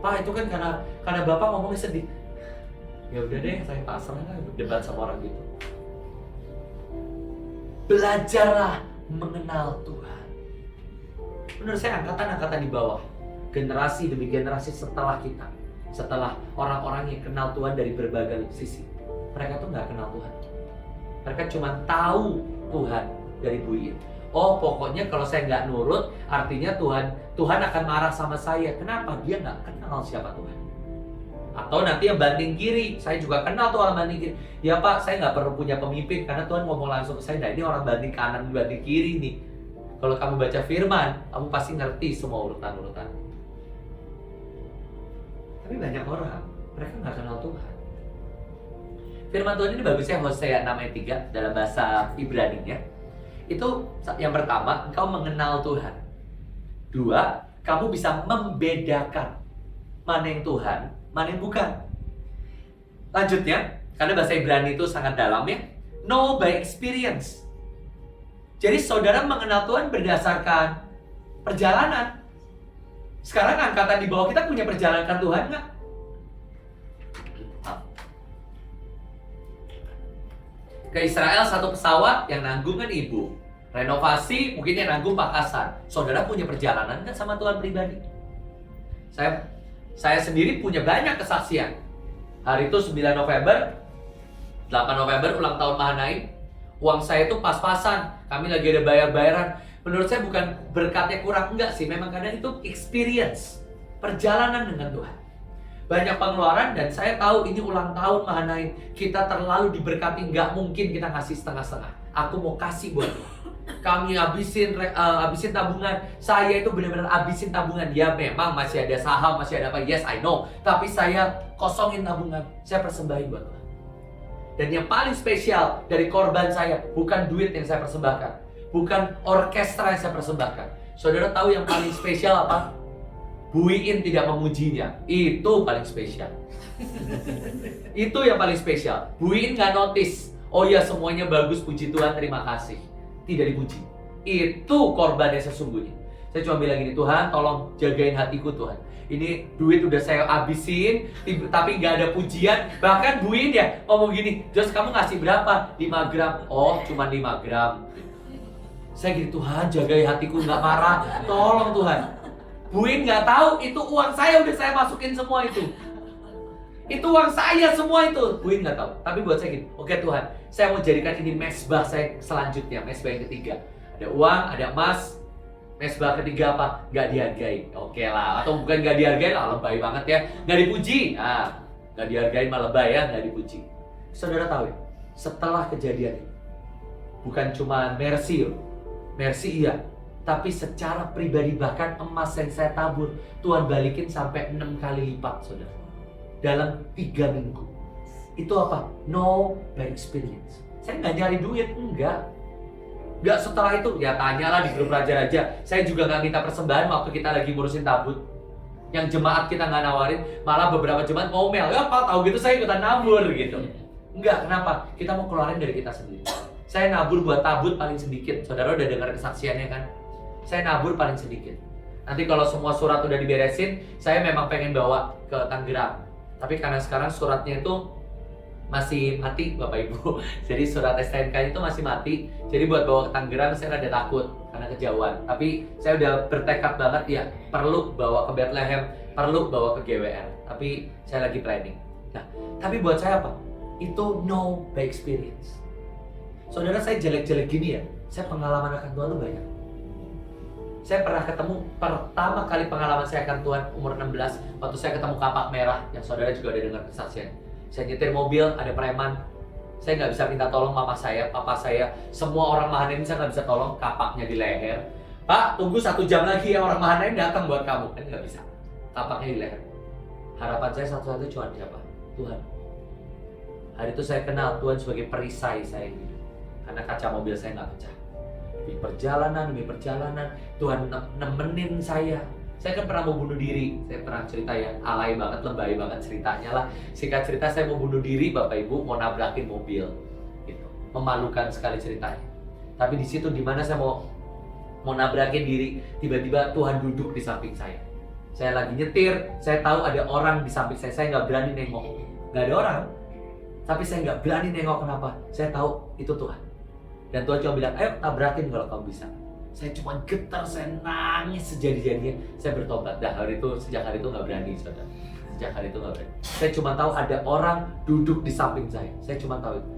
Pak, itu kan karena Bapak ngomongnya sedih. Ya udah deh, saya pasrah lah debat sama orang gitu. Belajarlah mengenal Tuhan. Menurut saya angkatan-angkatan di bawah, generasi demi generasi setelah kita, setelah orang-orang yang kenal Tuhan dari berbagai sisi, mereka tuh nggak kenal Tuhan. Mereka cuma tahu Tuhan dari Bu In. Oh, pokoknya kalau saya nggak nurut, artinya Tuhan akan marah sama saya. Kenapa? Dia nggak kenal siapa Tuhan. Atau nanti yang banding kiri, saya juga kenal tuh orang banding kiri. Ya Pak, saya nggak perlu punya pemimpin karena Tuhan ngomong langsung ke saya. Nah, ini orang banding kanan, banding kiri nih. Kalau kamu baca firman, kamu pasti ngerti semua urutan-urutan. Tapi banyak orang, mereka nggak kenal Tuhan. Firman Tuhan ini bagusnya Hosea 6 ayat 3 dalam bahasa Ibrani-nya. Itu yang pertama, engkau mengenal Tuhan. 2, kamu bisa membedakan mana yang Tuhan, mana yang bukan. Lanjutnya, karena bahasa Ibrani itu sangat dalam ya, know by experience. Jadi saudara mengenal Tuhan berdasarkan perjalanan. Sekarang angkatan di bawah kita punya perjalanan Tuhan nggak? Ke Israel 1 pesawat, yang nanggung kan ibu. Renovasi mungkin yang nanggung Pak Hasan. Saudara punya perjalanan nggak sama Tuhan pribadi? Saya sendiri punya banyak kesaksian. Hari itu 9 November, 8 November ulang tahun Mahanaim. Uang saya itu pas-pasan. Kami lagi ada bayar-bayaran. Menurut saya bukan berkatnya kurang, enggak sih. Memang kadang itu experience, perjalanan dengan Tuhan. Banyak pengeluaran dan saya tahu ini ulang tahun Mahanaim. Kita terlalu diberkati, nggak mungkin kita ngasih setengah-setengah. Aku mau kasih buat Tuhan. Kami habisin tabungan. Saya itu benar-benar habisin tabungan. Ya memang masih ada saham, masih ada apa. Yes, I know. Tapi saya kosongin tabungan. Saya persembahin buat Tuhan. Dan yang paling spesial dari korban saya bukan duit yang saya persembahkan, bukan orkestra yang saya persembahkan. Saudara tahu yang paling spesial apa? Bu Iin tidak memujinya. Itu paling spesial. Itu yang paling spesial. Bu Iin nggak notice. Oh ya, semuanya bagus, puji Tuhan, terima kasih. Tidak dipuji. Itu korbannya sesungguhnya. Saya cuma bilang gini, Tuhan tolong jagain hatiku Tuhan. Ini duit udah saya habisin, tapi nggak ada pujian. Bahkan Bu Iin ya ngomong gini, Jos kamu ngasih berapa? 5 gram. Oh cuma 5 gram. Saya gini, Tuhan jagai hatiku nggak marah. Tolong Tuhan. Bu Iin nggak tahu itu uang saya udah saya masukin semua itu. Itu uang saya semua itu. Bu Iin nggak tahu. Tapi buat saya gini, oke Tuhan, saya mau jadikan ini mesbah saya selanjutnya, mesbah yang ketiga. Ada uang, ada emas. Mesbah ketiga apa? Nggak dihargai. Oke lah. Atau bukan nggak dihargai lah, lebay banget ya. Nggak dipuji. Nah, nggak dihargai malah lebay ya, nggak dipuji. Saudara tahu ya, setelah kejadian ini, bukan cuma mercy loh. Mercy iya. Tapi secara pribadi bahkan emas yang saya tabur Tuhan balikin sampai 6 kali lipat saudara. Dalam 3 minggu. Itu apa? No by experience. Saya nggak nyari duit, enggak. Nggak setelah itu, ya tanyalah di grup raja-raja. Saya juga nggak minta persembahan waktu kita lagi ngurusin tabut. Yang jemaat kita nggak nawarin, malah beberapa jemaat ngomel. Ya Pak, tahu gitu saya ikutan nabur gitu. Enggak, kenapa? Kita mau keluarin dari kita sendiri. Saya nabur buat tabut paling sedikit. Saudara udah dengar kesaksiannya kan? Saya nabur paling sedikit. Nanti kalau semua surat udah diberesin, saya memang pengen bawa ke Tangerang. Tapi karena sekarang suratnya itu masih mati Bapak Ibu. Jadi surat STNK itu masih mati. Jadi buat bawa ke Tangerang saya rada takut karena kejauhan. Tapi saya udah bertekad banget ya, perlu bawa ke Bethlehem, perlu bawa ke GWR. Tapi saya lagi planning. Nah, tapi buat saya apa? Itu no by experience. Saudara, saya jelek-jelek gini ya, saya pengalaman akan Tuhan tuh banyak. Saya pernah ketemu, pertama kali pengalaman saya akan Tuhan umur 16, waktu saya ketemu kapak merah, yang saudara juga udah dengar kesaksian. Saya nyetir mobil, ada preman. Saya nggak bisa minta tolong mama saya, papa saya. Semua orang Mahanaim saya nggak bisa tolong, kapaknya di leher. Pak, tunggu 1 jam lagi ya orang Mahanaim datang buat kamu. Kan nggak bisa, kapaknya di leher. Harapan saya satu-satu cuma siapa? Tuhan. Hari itu saya kenal Tuhan sebagai perisai saya gitu. Karena kaca mobil saya nggak pecah. Demi perjalanan, Tuhan nemenin saya. Saya kan pernah mau bunuh diri. Saya pernah cerita ya, alay banget, lebay banget ceritanya lah. Singkat cerita, saya mau bunuh diri Bapak Ibu, mau nabrakin mobil gitu. Memalukan sekali ceritanya. Tapi di situ dimana saya mau nabrakin diri, tiba-tiba Tuhan duduk di samping saya. Saya lagi nyetir, saya tahu ada orang di samping saya nggak berani nengok. Nggak ada orang, tapi saya nggak berani nengok. Kenapa? Saya tahu itu Tuhan. Dan Tuhan cuma bilang, ayo tabrakin kalau kamu bisa. Saya cuma getar, saya nangis sejadi-jadinya. Saya bertobat. Dah sejak hari itu nggak berani, saudara. Sejak hari itu nggak berani. Saya cuma tahu ada orang duduk di samping saya. Saya cuma tahu itu.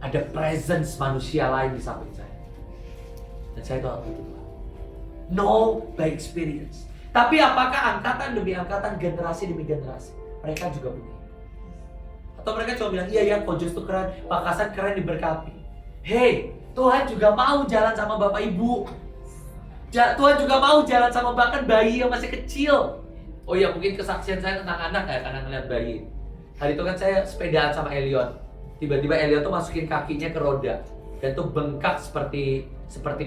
Ada presence manusia lain di samping saya. Dan saya tahu itu Tuhan. No by experience. Tapi apakah angkatan demi angkatan, generasi demi generasi, mereka juga punya? Atau mereka cuma bilang, iya ya, Kojos itu keren, Pak Hasan keren, diberkati. Hey, Tuhan juga mau jalan sama Bapak Ibu. Tuhan juga mau jalan sama bahkan bayi yang masih kecil. Oh ya, mungkin kesaksian saya tentang anak ya, karena ngeliat bayi. Hari itu kan saya sepedaan sama Elion. Tiba-tiba Elion tuh masukin kakinya ke roda. Dan tuh bengkak seperti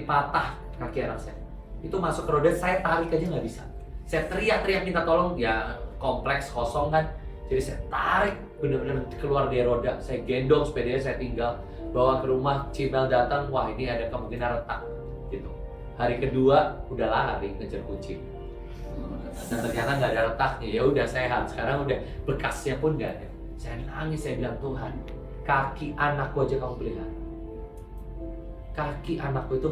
patah kaki anak saya. Itu masuk ke roda, saya tarik aja nggak bisa. Saya teriak-teriak minta tolong, ya kompleks kosong kan. Jadi saya tarik, benar-benar keluar dari roda. Saya gendong sepedanya, saya tinggal. Bawa ke rumah, Cimel datang, wah ini ada kemungkinan retak gitu. Hari kedua udah lari ngejar kucing. Dan ternyata nggak ada retaknya. Ya udah sehat. Sekarang udah bekasnya pun nggak ada. Saya nangis, saya bilang, Tuhan, kaki anakku aja kamu pelihara. Kaki anakku itu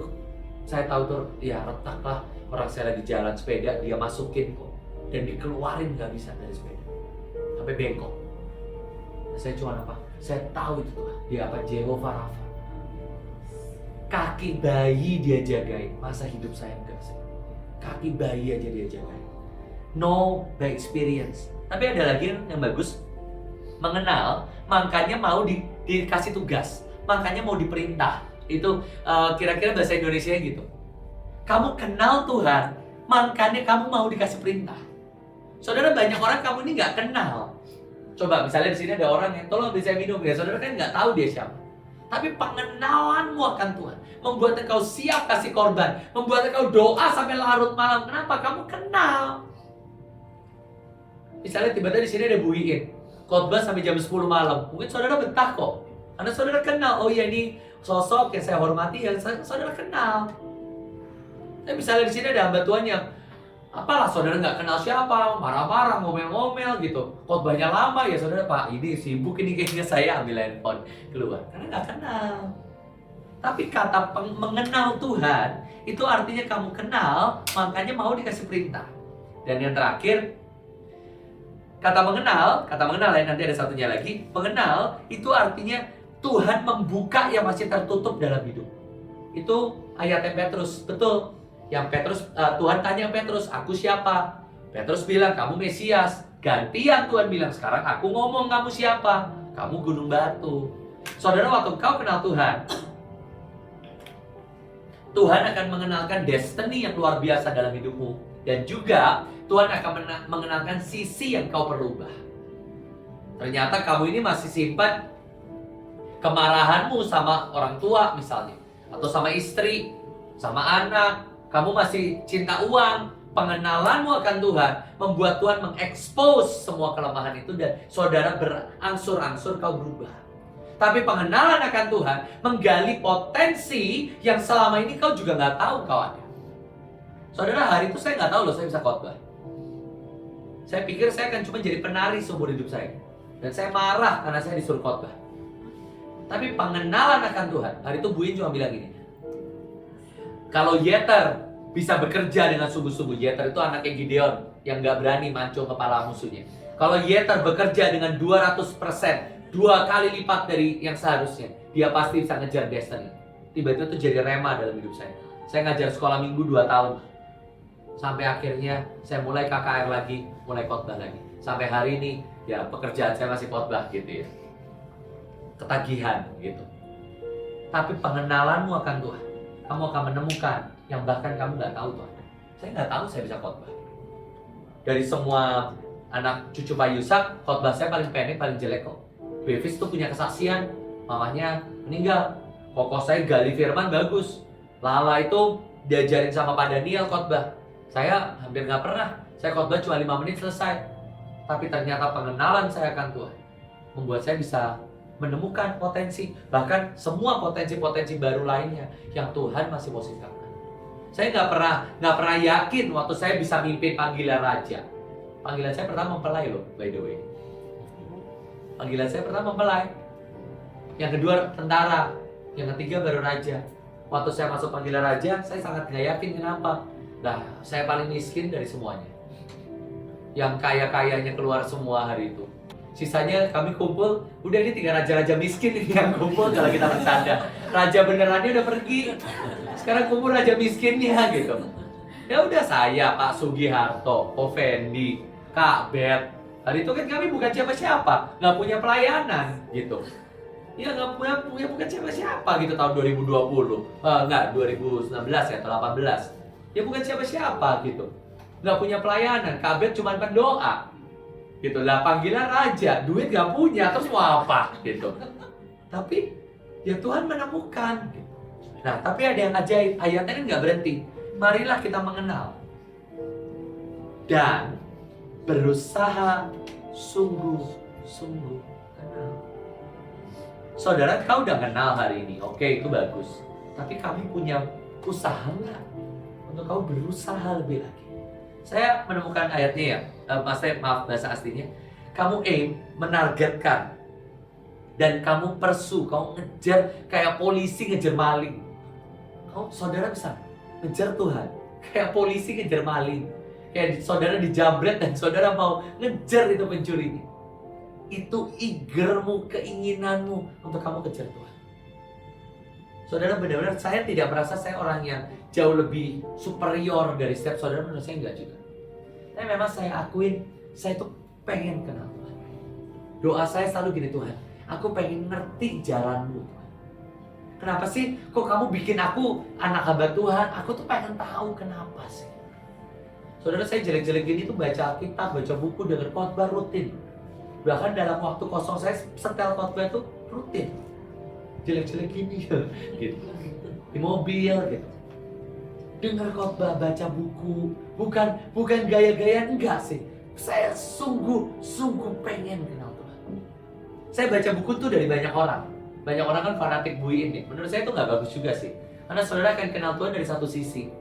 saya tahu tuh ya retak lah. Orang saya lagi jalan sepeda, dia masukin kok. Dan dikeluarin nggak bisa dari sepeda. Sampai bengkok. Nah, saya cuma apa? Saya tahu itu Tuhan. Dia apa? Jehovah Rafa. Kaki bayi dia jagain. Masa hidup saya enggak sih? Kaki bayi aja dia jagain. No by experience. Tapi ada lagi yang bagus. Mengenal, makanya mau dikasih tugas. Makanya mau diperintah. Itu kira-kira bahasa Indonesia gitu. Kamu kenal Tuhan, makanya kamu mau dikasih perintah. Saudara, banyak orang kamu ini nggak kenal. Coba misalnya di sini ada orang yang tolong beri saya minum, ya saudara kan nggak tahu dia siapa. Tapi pengenalanmu akan Tuhan membuat engkau siap kasih korban, membuat engkau doa sampai larut malam. Kenapa? Kamu kenal. Misalnya tiba-tiba di sini ada Bu Iin, khotbah sampai jam 10 malam. Mungkin saudara betah kok, karena saudara kenal. Oh iya, ini sosok yang saya hormati, yang saudara kenal. Tapi misalnya di sini ada hamba Tuhan yang apalah saudara nggak kenal siapa, marah-marah, ngomel-ngomel gitu. Khotbahnya lama ya saudara, Pak ini sibuk ini kayaknya, saya ambil handphone keluar. Karena nggak kenal. Tapi kata mengenal Tuhan, itu artinya kamu kenal, makanya mau dikasih perintah. Dan yang terakhir, kata mengenal ya, nanti ada satunya lagi. Mengenal itu artinya Tuhan membuka yang masih tertutup dalam hidup. Itu ayatnya Petrus, betul. Yang Petrus, Tuhan tanya Petrus, aku siapa? Petrus bilang, kamu Mesias. Gantian Tuhan bilang, sekarang aku ngomong kamu siapa? Kamu gunung batu. Saudara, waktu kau kenal Tuhan, Tuhan akan mengenalkan destiny yang luar biasa dalam hidupmu. Dan juga Tuhan akan mengenalkan sisi yang kau perlu ubah. Ternyata kamu ini masih simpan kemarahanmu sama orang tua misalnya, atau sama istri, sama anak. Kamu masih cinta uang. Pengenalanmu akan Tuhan membuat Tuhan mengekspos semua kelemahan itu, dan saudara berangsur-angsur kau berubah. Tapi pengenalan akan Tuhan menggali potensi yang selama ini kau juga nggak tahu kau ada. Saudara, hari itu saya nggak tahu loh saya bisa khotbah. Saya pikir saya akan cuma jadi penari seumur hidup saya. Dan saya marah karena saya disuruh khotbah. Tapi pengenalan akan Tuhan, hari itu Bu In cuma bilang gini, kalau Yeter bisa bekerja dengan sungguh-sungguh, Yeter itu anaknya Gideon yang gak berani mancung kepala musuhnya. Kalau Yeter bekerja dengan 200%, 2 kali lipat dari yang seharusnya, dia pasti bisa ngejar destiny. Tiba-tiba itu jadi rema dalam hidup saya. Saya ngajar sekolah minggu 2 tahun. Sampai akhirnya saya mulai KKR lagi, mulai khotbah lagi. Sampai hari ini, ya pekerjaan saya masih khotbah gitu ya. Ketagihan gitu. Tapi pengenalanmu akan Tuhan, kamu akan menemukan yang bahkan kamu nggak tahu Tuhan. Saya nggak tahu saya bisa khotbah. Dari semua anak cucu Pak Yusak, khotbah saya paling pendek, paling jelek kok. Bevis tuh punya kesaksian, mamanya meninggal. Koko saya gali firman bagus. Lala itu diajarin sama Pak Daniel khotbah. Saya hampir nggak pernah. Saya khotbah cuma 5 menit selesai. Tapi ternyata pengenalan saya akan Tuhan membuat saya bisa menemukan potensi, bahkan semua potensi-potensi baru lainnya yang Tuhan masih mau singkapkan. Saya nggak pernah yakin waktu saya bisa mimpin panggilan raja. Panggilan saya pertama mempelai loh, by the way. Panggilan saya pertama mempelai. Yang kedua tentara, yang ketiga baru raja. Waktu saya masuk panggilan raja, saya sangat nggak yakin kenapa. Nah, saya paling miskin dari semuanya. Yang kaya-kayanya keluar semua hari itu. Sisanya kami kumpul, udah ini tinggal raja-raja miskin yang kumpul kalau kita bercanda. Raja benerannya udah pergi, sekarang kumpul raja miskinnya gitu. Ya udah saya, Pak Sugiharto, Ko Fendi, Kak Bet. Hari itu kan kami bukan siapa-siapa, nggak punya pelayanan gitu. Ya nggak punya bukan siapa-siapa gitu tahun 2020. Nggak, 2019 ya atau 18. Ya bukan siapa-siapa gitu. Nggak punya pelayanan, Kak Bet cuma pendoa. Gitu lah, panggilan raja, duit gak punya, terus mau apa gitu. Tapi ya Tuhan menemukan gitu. Nah, tapi ada yang ajaib, ayatnya kan gak berhenti. Marilah kita mengenal dan berusaha sungguh-sungguh kenal. Saudara, kau udah kenal hari ini, oke, itu bagus. Tapi kami punya usaha nggak untuk kau berusaha lebih lagi? Saya menemukan ayatnya ya, maaf bahasa aslinya. Kamu aim, menargetkan, dan kamu pursue, kamu ngejar kayak polisi ngejar maling. Saudara bisa ngejar Tuhan, kayak polisi ngejar maling. Kayak saudara dijamret dan saudara mau ngejar itu pencurinya. Itu eagermu, keinginanmu untuk kamu kejar Tuhan. Saudara, benar-benar saya tidak merasa saya orang yang jauh lebih superior dari setiap saudara, menurut saya enggak juga. Tapi memang saya akuin, saya tuh pengen kenal Tuhan. Doa saya selalu gini, Tuhan, aku pengen ngerti jalanmu Tuhan. Kenapa sih kok kamu bikin aku anak hamba Tuhan? Aku tuh pengen tahu kenapa sih. Saudara, saya jelek-jelek gini tuh baca Alkitab, baca buku, dengar khotbah rutin. Bahkan dalam waktu kosong saya setel khotbah tuh rutin. Jelek-jelek gini ya, gitu. Di mobil gitu. Dengar khotbah, baca buku, bukan gaya-gayaan, enggak sih. Saya sungguh pengen kenal Tuhan. Saya baca buku tuh dari banyak orang. Banyak orang kan fanatik buin nih. Menurut saya itu nggak bagus juga sih. Karena saudara akan kenal Tuhan dari satu sisi.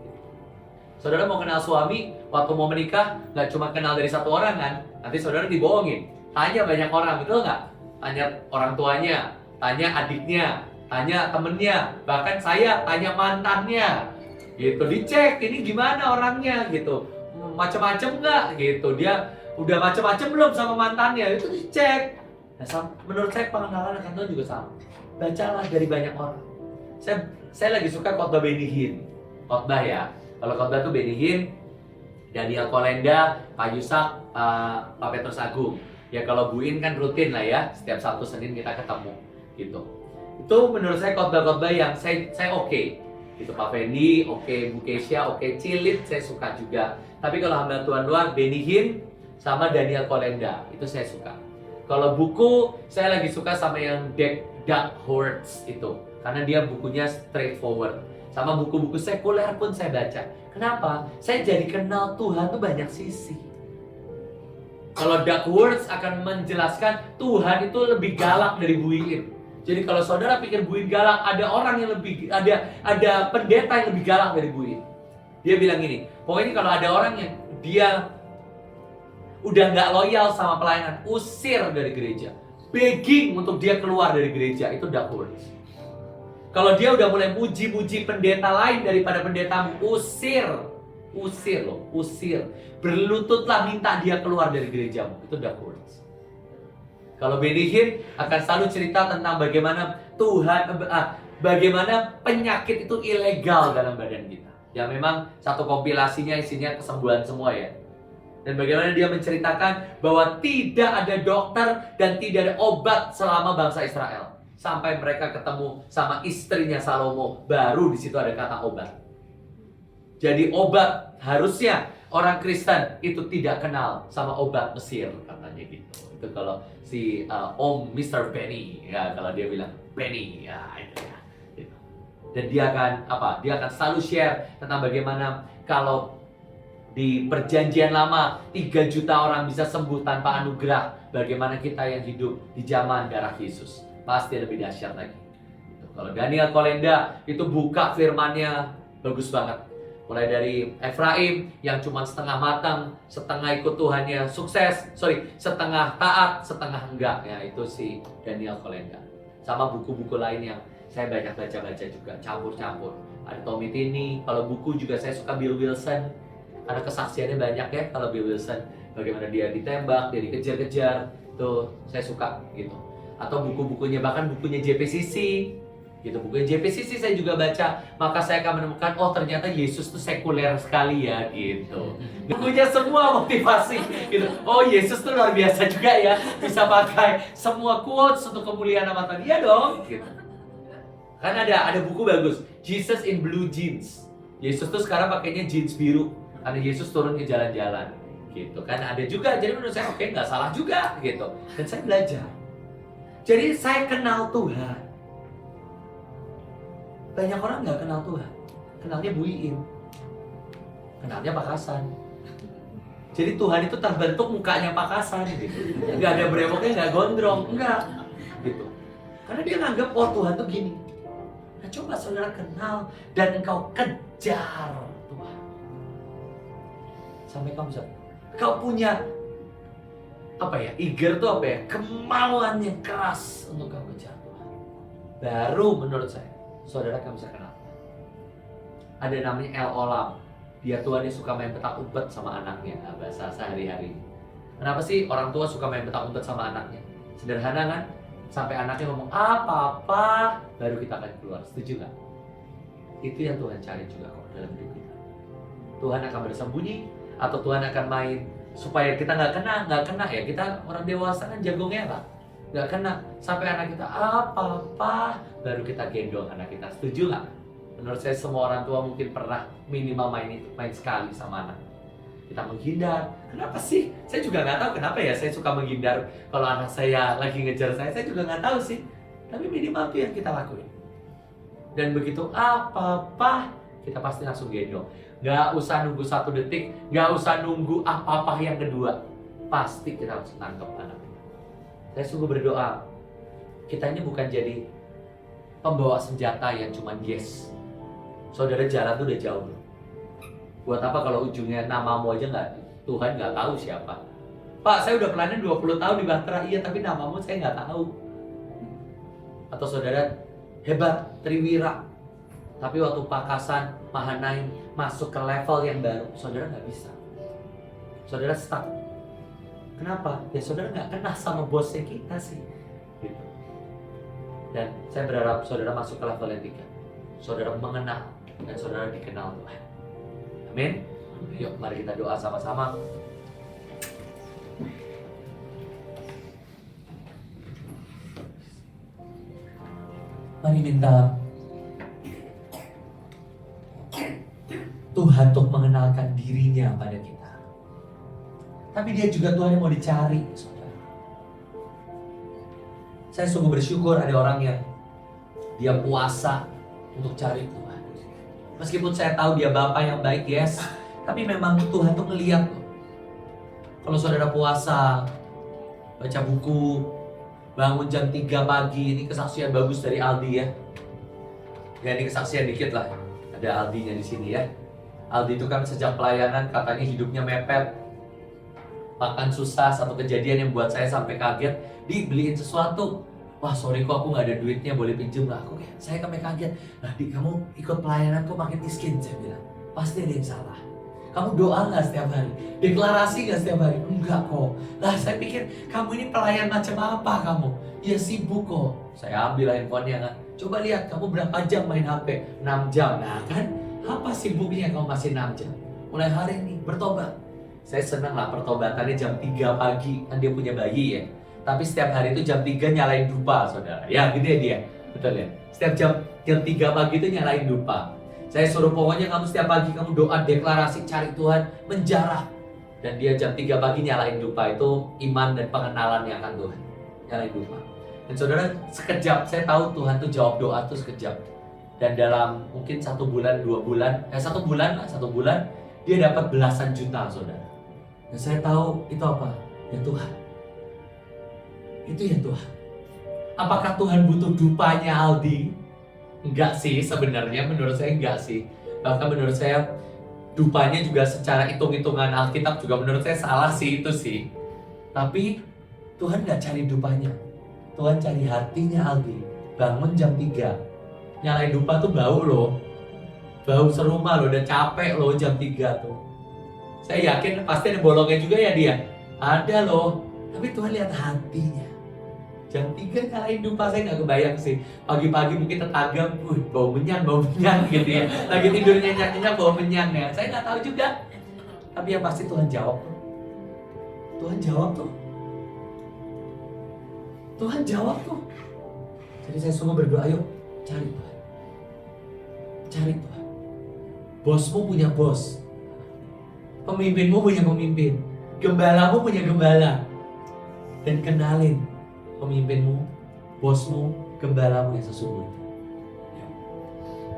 Saudara mau kenal suami, waktu mau menikah, nggak cuma kenal dari satu orang kan. Nanti saudara dibohongin. Tanya banyak orang, betul nggak? Tanya orang tuanya, tanya adiknya, tanya temennya, bahkan saya tanya mantannya, gitu. Dicek ini gimana orangnya, gitu, macam-macam nggak, gitu. Dia udah macam-macam belum sama mantannya, itu dicek. Nah, menurut saya pengenalan akan Tuhan juga sama. Bacalah dari banyak orang. Saya lagi suka khotbah Benny Hinn, khotbah ya. Kalau khotbah tuh Benny Hinn, Daniel Kolenda, Pak Yusak, Pak Petrus Agung. Ya kalau buin kan rutin lah ya, setiap Sabtu Senin kita ketemu gitu. Itu menurut saya khotbah-khotbah yang saya oke. Gitu, Pak Fendi oke, Bu Kesha oke, Cilit saya suka juga. Tapi kalau hamba Tuhan luar, Benny Hinn sama Daniel Kolenda, itu saya suka. Kalau buku, saya lagi suka sama yang Doug Hortz itu, karena dia bukunya straightforward. Sama buku-buku sekuler pun saya baca. Kenapa? Saya jadi kenal Tuhan tuh banyak sisi. Kalau Doug Hortz akan menjelaskan Tuhan itu lebih galak dari buin. Jadi kalau saudara pikir buin galak, ada orang yang lebih, ada pendeta yang lebih galak dari buin. Dia bilang gini, pokoknya kalau ada orang yang dia udah nggak loyal sama pelayanan, usir dari gereja, begging untuk dia keluar dari gereja, itu Doug Hortz. Kalau dia udah mulai muji-muji pendeta lain daripada pendetamu, usir loh, usir. Berlututlah minta dia keluar dari gerejamu. Itu Doug Hortz. Kalau Benny Hinn akan selalu cerita tentang bagaimana bagaimana penyakit itu ilegal dalam badan kita. Ya memang satu kompilasinya isinya kesembuhan semua ya. Dan bagaimana dia menceritakan bahwa tidak ada dokter dan tidak ada obat selama bangsa Israel. Sampai mereka ketemu sama istrinya Salomo, baru di situ ada kata obat. Jadi obat, harusnya orang Kristen itu tidak kenal sama obat Mesir, katanya gitu. Itu kalau si Om Mr. Benny, ya kalau dia bilang Benny, ya itu ya. Gitu. Dan dia akan selalu share tentang bagaimana kalau di perjanjian lama 3 juta orang bisa sembuh tanpa anugerah, bagaimana kita yang hidup di zaman darah Yesus pasti lebih dahsyat lagi. Gitu. Kalau Daniel Kolenda itu buka firmannya bagus banget. Mulai dari Efraim yang cuma setengah matang, setengah ikut Tuhannya sukses, setengah taat, setengah enggak. Ya itu si Daniel Kolenda. Sama buku-buku lain yang saya banyak baca-baca juga, campur-campur. Ada Tommy Tini, kalau buku juga saya suka Bill Wilson. Karena kesaksiannya banyak ya kalau Bill Wilson. Bagaimana dia ditembak, dia dikejar-kejar, tuh saya suka gitu. Atau buku-bukunya, bahkan bukunya JPCC gitu, bukunya JPCC saya juga baca, maka saya akan menemukan oh ternyata Yesus tuh sekuler sekali ya gitu. Bukunya semua motivasi gitu. Oh Yesus tuh luar biasa juga ya, bisa pakai semua quotes untuk kemuliaan nama Tuhan. Iya dong gitu. Kan ada buku bagus, Jesus in Blue Jeans. Yesus tuh sekarang pakainya jeans biru karena Yesus turun ke jalan-jalan gitu kan. Ada juga, jadi menurut saya oke, nggak salah juga gitu. Dan saya belajar. Jadi saya kenal Tuhan. Banyak orang nggak kenal Tuhan, kenalnya Bu Iin, kenalnya Pak Kasan. Jadi Tuhan itu terbentuk mukanya Pak Kasan gitu. Nggak ada brewoknya, nggak gondrong, enggak gitu. Karena dia nganggap oh Tuhan tuh gini. Nah coba saudara kenal dan engkau kejar Tuhan. Sampai kamu bisa, kau punya eager tuh kemauan yang keras untuk kau kejar Tuhan. Baru menurut saya, saudara kamu bisa kenal. Ada namanya El Olam. Dia tuanya suka main petak umpet sama anaknya. Nah, bahasa sehari-hari. Kenapa sih orang tua suka main petak umpet sama anaknya? Sederhana kan? Sampai anaknya ngomong, papa, baru kita akan keluar. Setuju gak? Itu yang Tuhan cari juga kok dalam hidup kita. Tuhan akan bersembunyi, atau Tuhan akan main supaya kita nggak kena ya. Kita orang dewasa kan jago ngelak, nggak kena. Sampai anak kita, papa, baru kita gendong anak kita. Setuju nggak? Menurut saya semua orang tua mungkin pernah minimal main sekali sama anak. Kita menghindar. Kenapa sih? Saya juga nggak tahu kenapa ya saya suka menghindar. Kalau anak saya lagi ngejar saya juga nggak tahu sih. Tapi minimal itu yang kita lakuin. Dan begitu papa, kita pasti langsung gendong. Nggak usah nunggu 1 detik, nggak usah nunggu apa-apa yang kedua. Pasti kita harus tangkap anak kita. Saya sungguh berdoa, kita ini bukan jadi pembawa senjata yang cuma yes. Saudara jalan tuh udah jauh. Buat apa kalau ujungnya namamu aja Tuhan nggak tahu siapa. Pak, saya udah pelayanan 20 tahun di Bahtera, iya tapi namamu saya nggak tahu. Atau saudara hebat, Triwira, tapi waktu Pakasan, Mahanaim masuk ke level yang baru, saudara nggak bisa. Saudara stuck. Kenapa? Ya saudara nggak kenal sama bosnya kita sih. Gitu. Dan saya berharap saudara masuk ke level yang 3. Saudara mengenal dan saudara dikenal Tuhan. Amin. Yuk mari kita doa sama-sama. Mari minta Tuhan untuk mengenalkan dirinya pada kita. Tapi dia juga Tuhan yang mau dicari, saudara. Saya sungguh bersyukur ada orang yang dia puasa untuk cari Tuhan. Meskipun saya tahu dia Bapa yang baik, yes. Tapi memang Tuhan tuh ngeliat loh. Kalau saudara puasa, baca buku, bangun jam 3 pagi, ini kesaksian bagus dari Aldi ya. Ya ini kesaksian dikit lah. Ada Aldinya di sini ya. Aldi itu kan sejak pelayanan katanya hidupnya mepet. Makan susah, satu kejadian yang buat saya sampai kaget. Dibeliin sesuatu. Wah sorry kok aku gak ada duitnya, boleh pinjem gak? Saya sampai kaget. Nah kamu ikut pelayanan kok makin miskin, saya bilang. Pasti ada yang salah. Kamu doa gak setiap hari? Deklarasi gak setiap hari? Enggak kok. Lah saya pikir kamu ini pelayan macam apa kamu? Ya sibuk kok. Saya ambil handphonenya kan. Coba lihat kamu berapa jam main HP? 6 jam. Nah kan apa sibuknya kamu masih 6 jam? Mulai hari ini bertobat. Saya senang lah pertobatannya jam 3 pagi. Kan dia punya bayi ya. Tapi setiap hari itu jam 3 nyalain dupa saudara. Ya gitu ya dia. Betul ya. Setiap jam 3 pagi itu nyalain dupa. Saya suruh pokoknya kamu setiap pagi kamu doa deklarasi cari Tuhan menjarah. Dan dia jam 3 pagi nyalain dupa. Itu iman dan pengenalan yang akan Tuhan. Nyalain dupa. Dan saudara sekejap saya tahu Tuhan tuh jawab doa tuh sekejap. Dan dalam mungkin 1 bulan 2 bulan, 1 bulan lah 1 bulan dia dapat belasan juta saudara. Dan saya tahu itu apa? Ya Tuhan. Itu ya Tuhan. Apakah Tuhan butuh dupanya Aldi? Enggak sih sebenarnya, menurut saya enggak sih. Bahkan menurut saya dupanya juga secara hitung-hitungan Alkitab juga menurut saya salah sih itu sih. Tapi Tuhan enggak cari dupanya. Tuhan cari hatinya Aldi. Bangun jam 3. Nyalain dupa tuh bau loh. Bau serumah loh, udah capek loh jam 3 tuh. Saya yakin pasti ada bolongnya juga ya dia. Ada loh. Tapi Tuhan lihat hatinya. Jam 3 nyalain dupa, saya nggak kebayang sih. Pagi-pagi mungkin tetangga, bau menyan gitu ya. Lagi tidur nyenyak-nyenyak bau menyan ya. Saya nggak tahu juga. Tapi yang pasti Tuhan jawab tuh. Tuhan jawab tuh. Tuhan jawab tuh. Jadi saya sungguh berdoa, ayo cari Tuhan. Cari Tuhan. Bosmu punya bos. Pemimpinmu punya pemimpin. Gembalamu punya gembala. Dan kenalin pemimpinmu, bosmu, gembalamu yang sesungguhnya.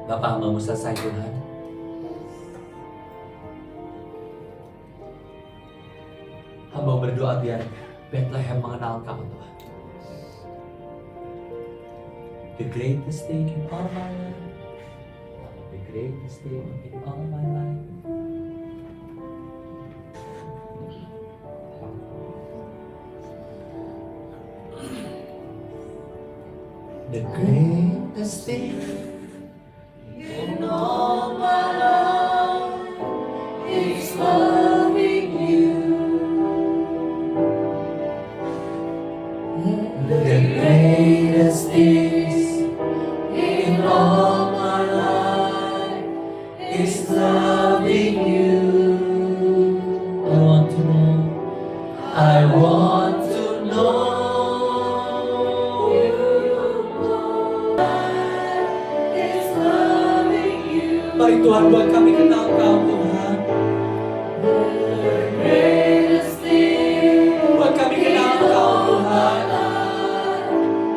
Bapak hambamu selesai Tuhan. Hamba berdoa biar Bethlehem mengenal Kamu Tuhan. The greatest thing in all my life. The greatest thing in all my life. The greatest thing in all my life is loving you. The greatest thing in all my life is loving you. I want to know. I want to know you more. Is loving you. Mari Tuhan buat kami kenal Kau Tuhan. The greatest thing. Buat kami kenal Kau Tuhan.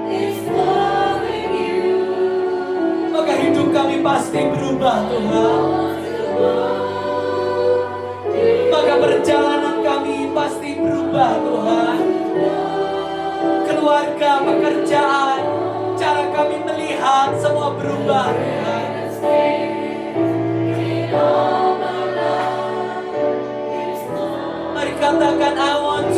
Is loving you. Maka hidup kami pasti berubah Tuhan. Maka perjalanan kami pasti berubah Tuhan. Keluarga, pekerjaan, cara kami melihat semua berubah Tuhan. Mari katakan I want